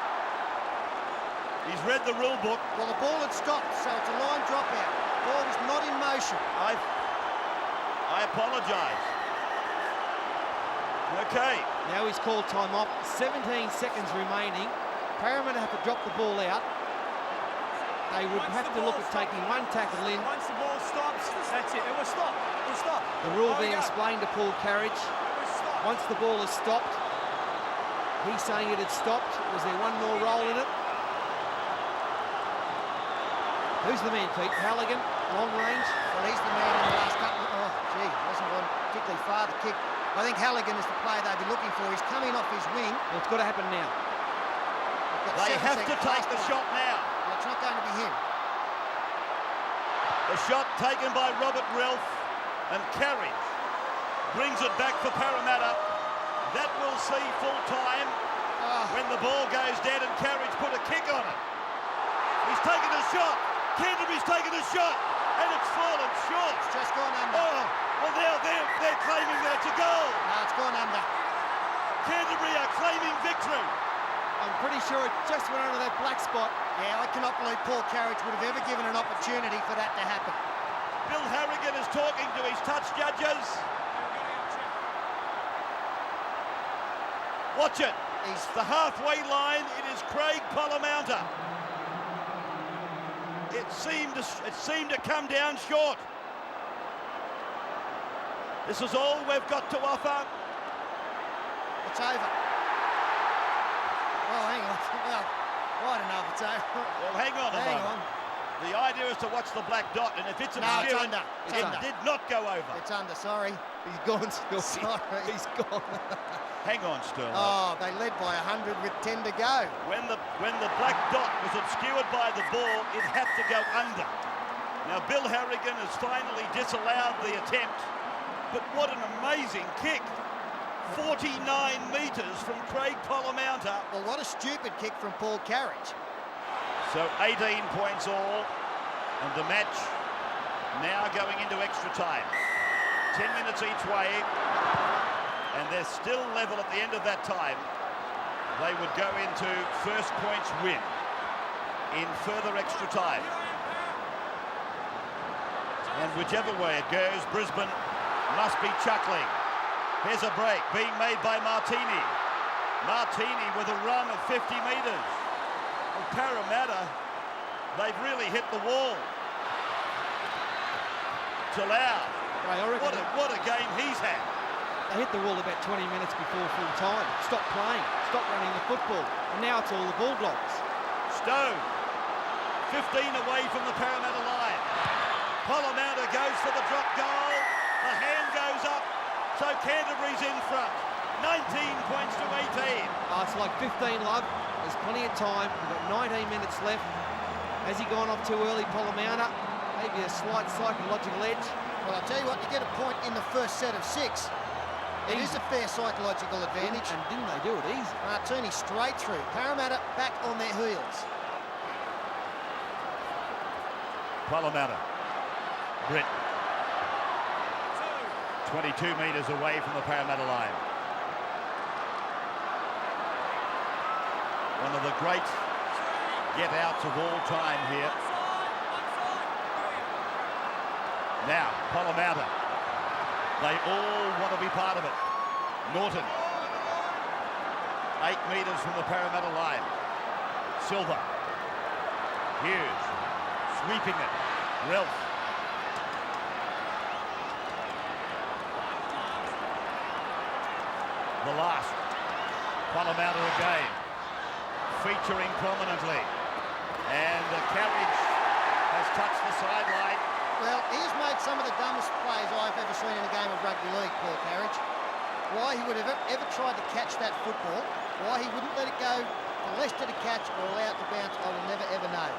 He's read the rule book. Well, the ball had stopped, so it's a line dropout. Ball was not in motion. I apologise. Okay. Now he's called time off. 17 seconds remaining. Parramatta have to drop the ball out. They would have to look at taking one tackle in. Once the ball stops, that's it. It will stop. It will stop. The rule being explained to Paul Carriage. Once the ball is stopped, he's saying it had stopped. Was there one more roll in it? Who's the man, Pete? Halligan, long range? Well, he's the man in the last couple of... Oh, gee, hasn't gone particularly far, the kick. I think Halligan is the player they'd be looking for. He's coming off his wing. Well, it's got to happen now. They have to take the shot now. Well, it's not going to be him. The shot taken by Robert Relf, and Carriage brings it back for Parramatta. That will see full time when the ball goes dead and Carriage put a kick on it. He's taken a shot. Canterbury's taken a shot, and it's fallen short. It's just gone under. Oh, well, now they're claiming that it's a goal. No, it's gone under. Canterbury are claiming victory. I'm pretty sure it just went under that black spot. Yeah, I cannot believe Paul Carriage would have ever given an opportunity for that to happen. Bill Harrigan is talking to his touch judges. Watch it. He's the halfway line. It is Craig Parramatta. It seemed to come down short. This is all we've got to offer. It's over. Oh, hang on. Well, I don't know if it's over. Well, hang on a moment. The idea is to watch the black dot, and if it's obscured, it did not go over. It's under, sorry. He's gone still. Sorry. He's gone. Hang on, Sterling. Oh, they led by 100 with 10 to go. When the black dot was obscured by the ball, it had to go under. Now, Bill Harrigan has finally disallowed the attempt, but what an amazing kick. 49 metres from Craig Parramatta. Well, what a stupid kick from Paul Carriage. So 18 points all, and the match now going into extra time. 10 minutes each way, and they're still level at the end of that time. They would go into first points win in further extra time. And whichever way it goes, Brisbane must be chuckling. Here's a break being made by Martini. Martini with a run of 50 metres. Well, Parramatta, they've really hit the wall. Talau, what a game he's had. They hit the wall about 20 minutes before full time. Stopped playing, stopped running the football, and now it's all the Bulldogs. Stone, 15 away from the Parramatta line. Parramatta goes for the drop goal. The hand goes up, so Canterbury's in front. 19 points to 18. It's like 15, love. There's plenty of time. We've got 19 minutes left. Has he gone off too early, Parramatta? Maybe a slight psychological edge. Well, I'll tell you what, to get a point in the first set of 6, it is a fair psychological advantage. And didn't they do it easy? Martini straight through. Parramatta back on their heels. Parramatta. Britt. 22 metres away from the Parramatta line. One of the great get-outs of all time here. Now, Parramatta. They all want to be part of it. Norton. 8 metres from the Parramatta line. Silva. Hughes. Sweeping it. Ralph. The last. Parramatta again. Featuring prominently. And the carriage has touched the sideline. Well, he's made some of the dumbest plays I've ever seen in a game of rugby league, Paul Carriage. Why he would have ever tried to catch that football, why he wouldn't let it go for Leicester to catch or allow it to bounce, I will never ever know.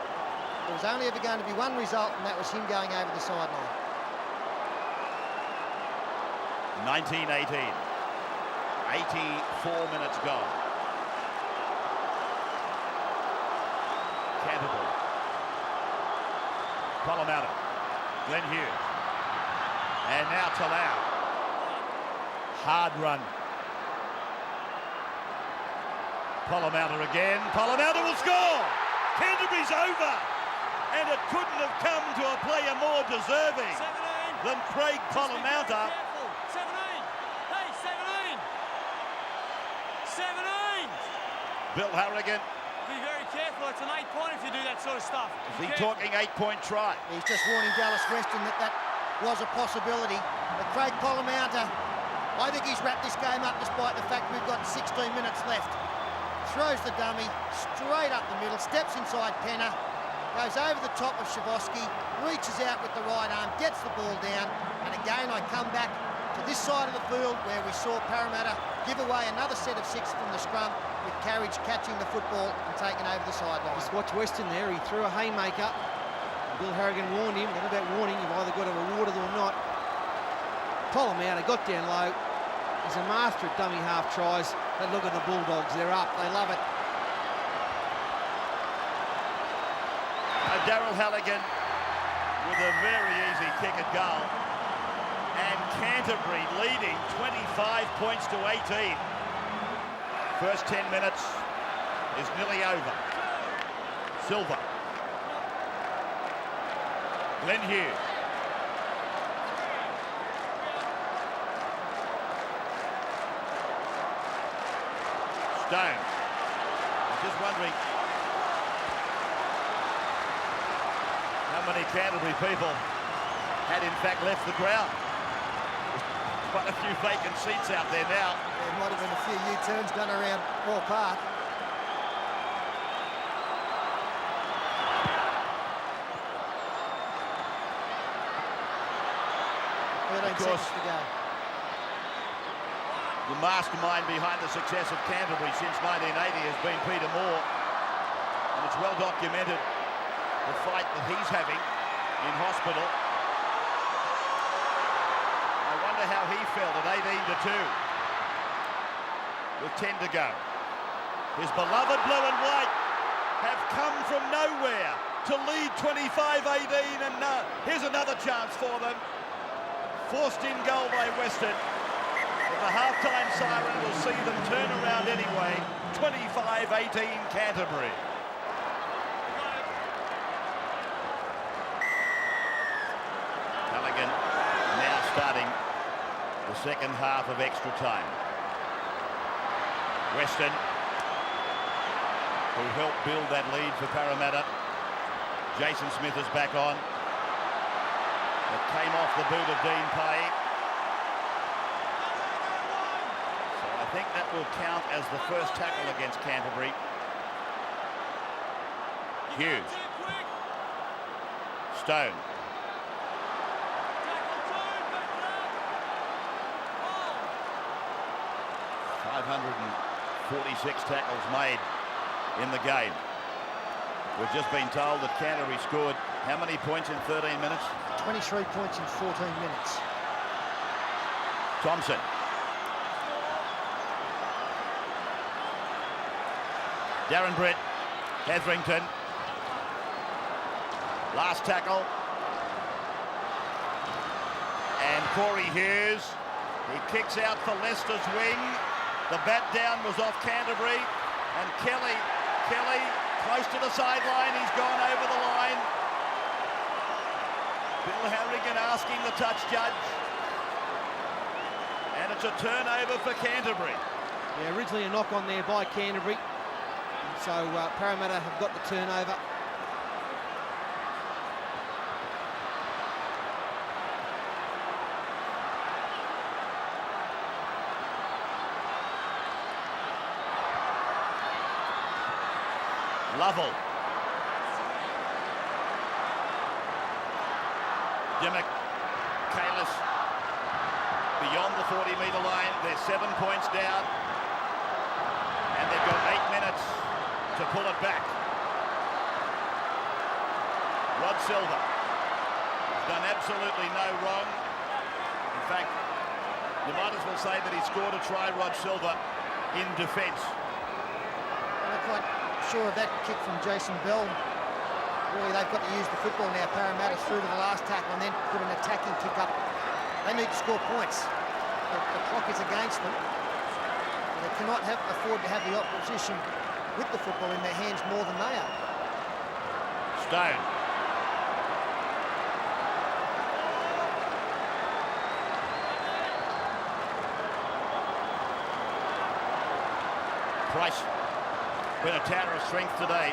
There was only ever going to be one result, and that was him going over the sideline. 19-18. 84 minutes gone. Canterbury. Parramatta. Glenn Hughes. And now Talau. Hard run. Parramatta again. Parramatta will score! Canterbury's over! And it couldn't have come to a player more deserving than Craig Parramatta. 17! Hey, 17! 17! Bill Harrigan. Be very careful. It's an 8-point if you do that sort of stuff. Is he talking 8-point try? He's just warning Dallas Weston that that was a possibility. But Craig Parramatta, I think he's wrapped this game up despite the fact we've got 16 minutes left. Throws the dummy straight up the middle, steps inside Penner, goes over the top of Shavosky, reaches out with the right arm, gets the ball down, and again I come back to this side of the field where we saw Parramatta give away another set of 6 from the scrum, with Carriage catching the football and taking over the sideline. Just watch Weston there, he threw a haymaker. Bill Harrigan warned him, what about warning, you've either got to reward it or not. Parramatta got down low. He's a master at dummy half tries. But look at the Bulldogs, they're up, they love it. Daryl Halligan with a very easy kick at goal. And Canterbury leading 25 points to 18. First 10 minutes is nearly over. Silva. Glenn Hughes. Stone. I'm just wondering how many Canterbury people had in fact left the ground. There's quite a few vacant seats out there now. There might have been a few U-turns done around Moore Park. Of course, the mastermind behind the success of Canterbury since 1980 has been Peter Moore, and it's well documented the fight that he's having in hospital. I wonder how he felt at 18-2 with 10 to go. His beloved blue and white have come from nowhere to lead 25-18, and here's another chance for them. Forced in goal by Weston. But the half-time siren will see them turn around anyway. 25-18 Canterbury. Halligan now starting the second half of extra time. Weston, who helped build that lead for Parramatta. Jason Smith is back on. It came off the boot of Dean Pay. So I think that will count as the first tackle against Canterbury. Hughes. Stone. .546 tackles made in the game. We've just been told that Canterbury scored how many points in 13 minutes? 23 points in 14 minutes. Thompson. Darren Brett. Hetherington. Last tackle. And Corey Hughes. He kicks out for Leicester's wing. The bat down was off Canterbury. And Kelly close to the sideline. He's gone over the line. Bill Harrigan asking the touch judge. And it's a turnover for Canterbury. Yeah, originally a knock on there by Canterbury. So Parramatta have got the turnover. Lovell. Dimmock. Kalis. Beyond the 40-metre line. They're 7 points down. And they've got 8 minutes to pull it back. Rod Silva has done absolutely no wrong. In fact, you might as well say that he scored a try, Rod Silva, in defence. I'm not quite sure of that kick from Jason Bell. Really, they've got to use the football now. Parramatta through to the last tackle and then put an attacking kick up. They need to score points. The clock is against them. They cannot afford to have the opposition with the football in their hands more than they are. Stone. Price. Been a tower of strength today.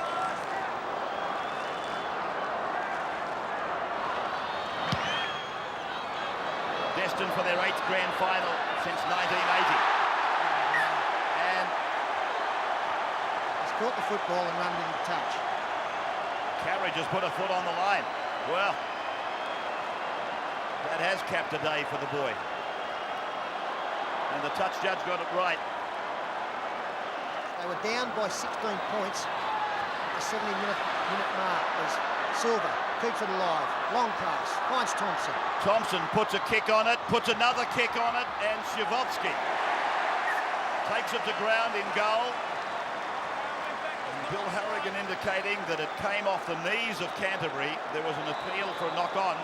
Destined for their 8th grand final since 1980. And he's caught the football and run with the touch. Carriage has put a foot on the line. Well, that has capped a day for the boy. And the touch judge got it right. They were down by 16 points at the 70-minute mark. As Silva keeps it alive. Long pass. Finds Thompson. Thompson puts a kick on it, puts another kick on it, and Shivovsky takes it to ground in goal. And Bill Harrigan indicating that it came off the knees of Canterbury. There was an appeal for a knock-on,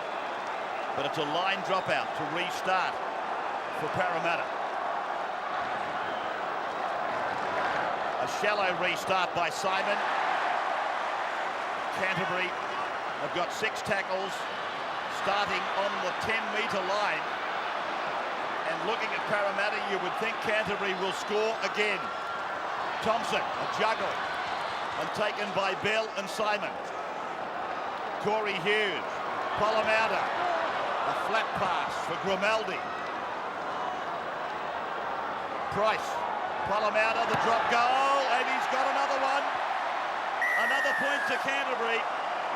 but it's a line dropout to restart for Parramatta. A shallow restart by Simon. Canterbury have got 6 tackles starting on the 10-metre line. And looking at Parramatta, you would think Canterbury will score again. Thompson, a juggle, and taken by Bell and Simon. Corey Hughes, Parramatta, a flat pass for Grimaldi. Price, Parramatta, the drop goal, and he's got another one. Another point to Canterbury.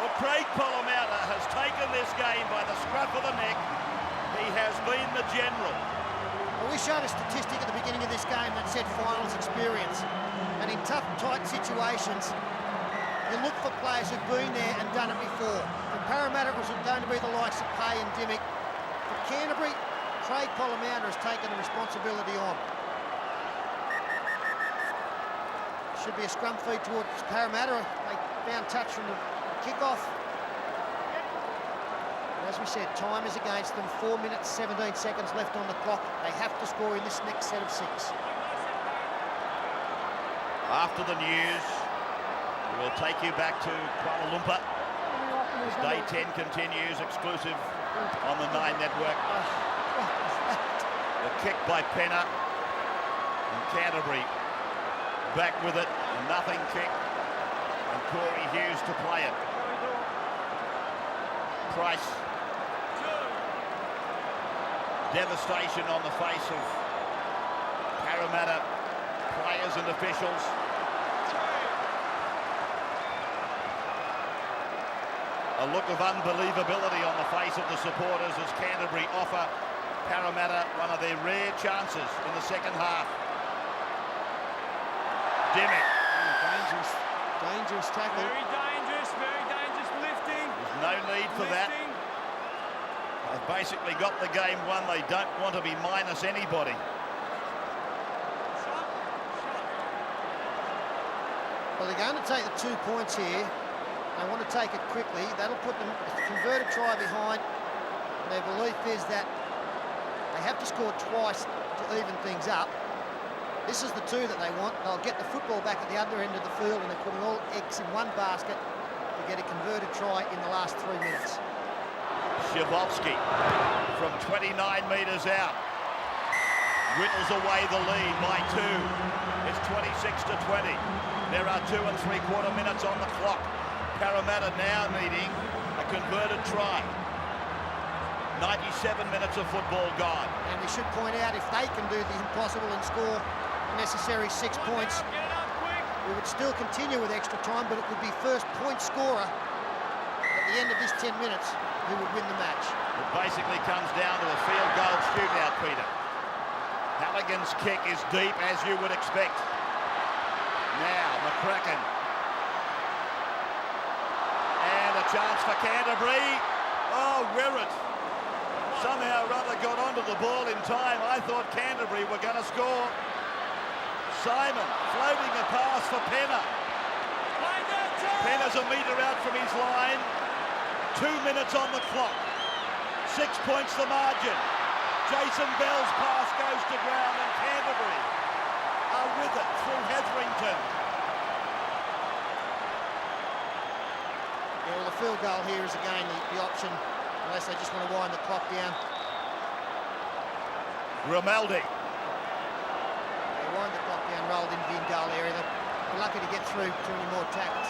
Well, Craig Parramatta has taken this game by the scruff of the neck. He has been the general. Well, we showed a statistic at the beginning of this game that said finals experience. And in tough, tight situations, you look for players who've been there and done it before. For Parramatta, it was going to be the likes of Pay and Dimmock. For Canterbury, Craig Parramatta has taken the responsibility on. Should be a scrum feed towards Parramatta. They found touch from the kick-off. As we said, time is against them. 4 minutes, 17 seconds left on the clock. They have to score in this next set of 6. After the news, we'll take you back to Kuala Lumpur as Day 10 continues, exclusive on the 9 network. The kick by Penner and Canterbury back with it, nothing kick, and Corey Hughes to play it. Price. Devastation on the face of Parramatta players and officials. A look of unbelievability on the face of the supporters as Canterbury offer Parramatta one of their rare chances in the second half. Dimmock. Dangerous tackle. Very dangerous lifting. There's no need for that. They've basically got the game won. They don't want to be minus anybody. Well, they're going to take the 2 points here. They want to take it quickly. That'll put them a converted try behind. And their belief is that they have to score twice to even things up. This is the 2 that they want. They'll get the football back at the other end of the field, and they're putting all eggs in one basket to get a converted try in the last 3 minutes. Shivovsky from 29 metres out. whittles away the lead by 2. It's 26-20. There are 2 3/4 minutes on the clock. Parramatta now needing a converted try. 97 minutes of football gone. And we should point out, if they can do the impossible and score the necessary 6 points, we would still continue with extra time, but it would be first point scorer at the end of this 10 minutes who would win the match. It basically comes down to a field goal shootout, Peter. Halligan's kick is deep, as you would expect. Now, McCracken. And a chance for Canterbury. Oh, Wirrett somehow or other got onto the ball in time. I thought Canterbury were going to score. Simon floating a pass for Penner. Penner's a metre out from his line. 2 minutes on the clock. 6 points the margin. Jason Bell's pass goes to ground and Canterbury are with it through Hetherington. Yeah, well, the field goal here is again the option, unless they just want to wind the clock down. Grimaldi. They wind the clock down, rolled into the in-goal area. They're lucky to get through too many more tackles.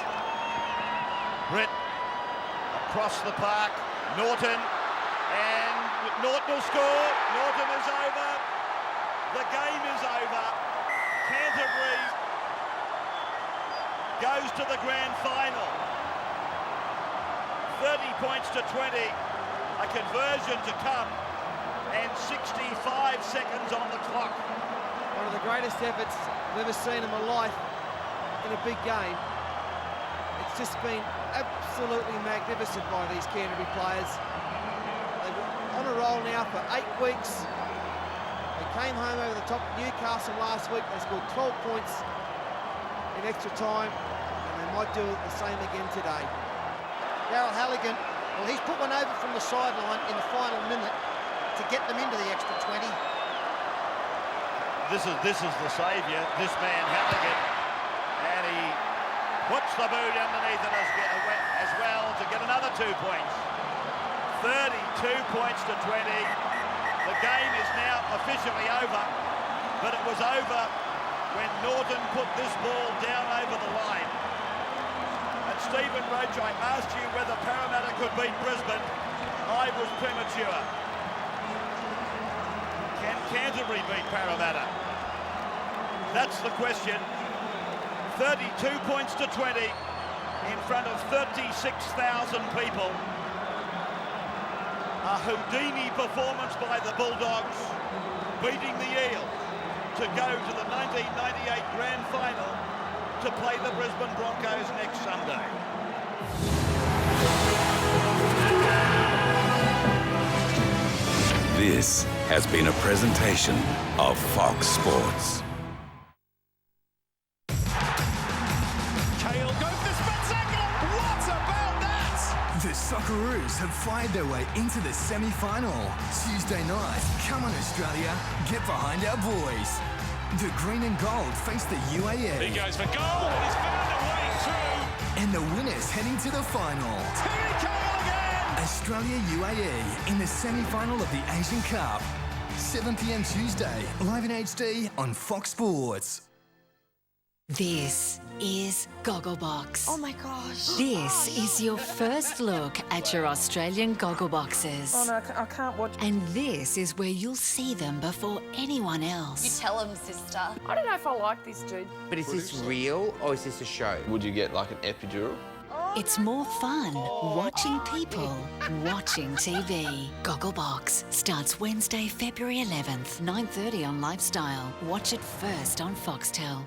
Britt across the park. Norton. And Norton will score. Norton is over. The game is over. Canterbury goes to the grand final. 30 points to 20. A conversion to come. And 65 seconds on the clock. One of the greatest efforts I've ever seen in my life in a big game. It's just been absolutely magnificent by these Canterbury players. They've been on a roll now for 8 weeks. They came home over the top of Newcastle last week. They scored 12 points in extra time, and they might do the same again today. Darryl Halligan, well, he's put one over from the sideline in the final minute to get them into the extra 20. This is the saviour, this man Halligan, and he puts the boot underneath it as well to get another 2 points. 32 points to 20. The game is now officially over, but it was over when Norton put this ball down over the line. And Stephen Roach, I asked you whether Parramatta could beat Brisbane. I was premature. Can Canterbury beat Parramatta? That's the question. 32 points to 20 in front of 36,000 people. A Houdini performance by the Bulldogs, beating the Eels to go to the 1998 Grand Final to play the Brisbane Broncos next Sunday. This has been a presentation of Fox Sports. The Socceroos have fired their way into the semi-final. Tuesday night, come on Australia, get behind our boys. The green and gold face the UAE. He goes for goal, he's found a way through. And the winners heading to the final. Australia-UAE in the semi-final of the Asian Cup. 7 p.m. Tuesday, live in HD on Fox Sports. This is Gogglebox. Oh my gosh. This is your first look at your Australian Goggleboxes. Oh no, I can't watch. And this is where you'll see them before anyone else. You tell him, sister. I don't know if I like this dude. But is this real or is this a show? Would you get like an epidural? It's more fun watching people watching TV. Gogglebox starts Wednesday, February 11th, 9:30 on Lifestyle. Watch it first on Foxtel.